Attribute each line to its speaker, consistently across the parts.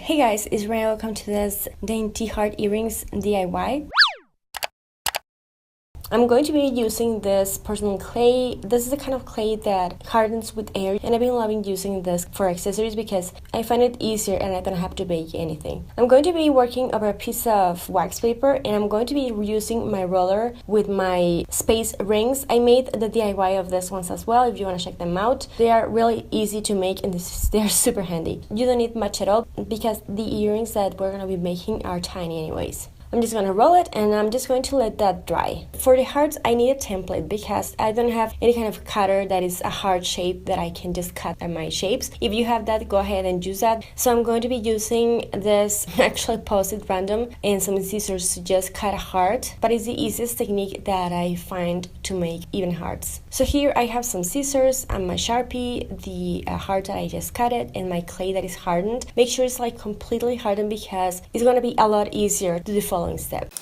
Speaker 1: Hey guys, it's Ryan. Welcome to this Dainty heart earrings DIY. I'm going to be using this porcelain clay. This is the kind of clay that hardens with air, and I've been loving using this for accessories because I find it easier and I don't have to bake anything. I'm going to be working over a piece of wax paper, and I'm going to be using my roller with my space rings. I made the DIY of these ones as well if you want to check them out. They are really easy to make and they're super handy. You don't need much at all because the earrings that we're going to be making are tiny anyways. I'm just going to roll it and I'm just going to let that dry. For the hearts, I need a template because I don't have any kind of cutter that is a heart shape that I can just cut my shapes. If you have that, go ahead and use that. So I'm going to be using this, actually paused random, and some scissors to just cut a heart. But it's the easiest technique that I find to make even hearts. So here I have some scissors and my Sharpie, the heart that I just cut it, and my clay that is hardened. Make sure it's like completely hardened because it's going to be a lot easier to do the following step.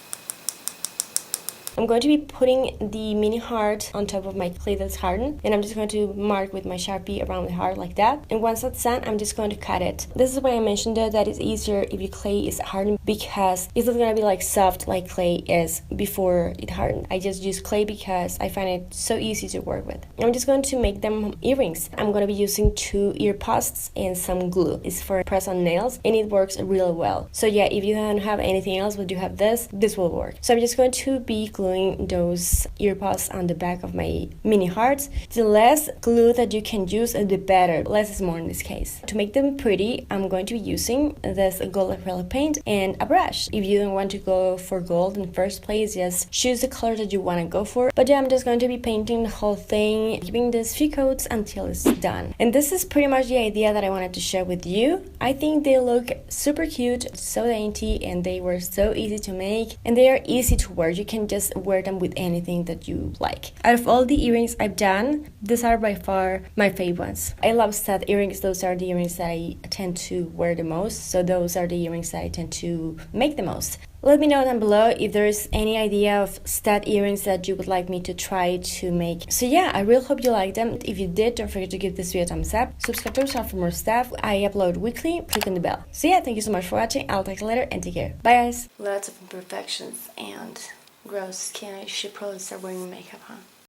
Speaker 1: I'm going to be putting the mini heart on top of my clay that's hardened, and I'm just going to mark with my Sharpie around the heart like that. And once that's done, I'm just going to cut it. This is why I mentioned that it's easier if your clay is hardened because it's not going to be like soft like clay is before it hardened. I just use clay because I find it so easy to work with. I'm just going to make them earrings. I'm going to be using 2 ear posts and some glue. It's for press-on nails and it works really well. So yeah, if you don't have anything else but you have this will work. So I'm just going to be gluing those ear posts on the back of my mini hearts. The less glue that you can use, the better. Less is more in this case. To make them pretty, I'm going to be using this gold acrylic paint and a brush. If you don't want to go for gold in the first place, just choose the color that you want to go for. But yeah, I'm just going to be painting the whole thing, giving this few coats until it's done. And this is pretty much the idea that I wanted to share with you. I think they look super cute, so dainty, and they were so easy to make, and they are easy to wear. You can just wear them with anything that you like. Out of all the earrings I've done, these are by far my favorite ones. I love stud earrings. Those are the earrings that I tend to wear the most, so those are the earrings that I tend to make the most. Let me know down below if there is any idea of stud earrings that you would like me to try to make. So yeah, I really hope you liked them. If you did, don't forget to give this video a thumbs up. Subscribe to the channel for more stuff. I upload weekly. Click on the bell. So yeah, thank you so much for watching. I'll talk to you later and take care. Bye guys. Lots of imperfections and gross skin. I should probably start wearing makeup, huh?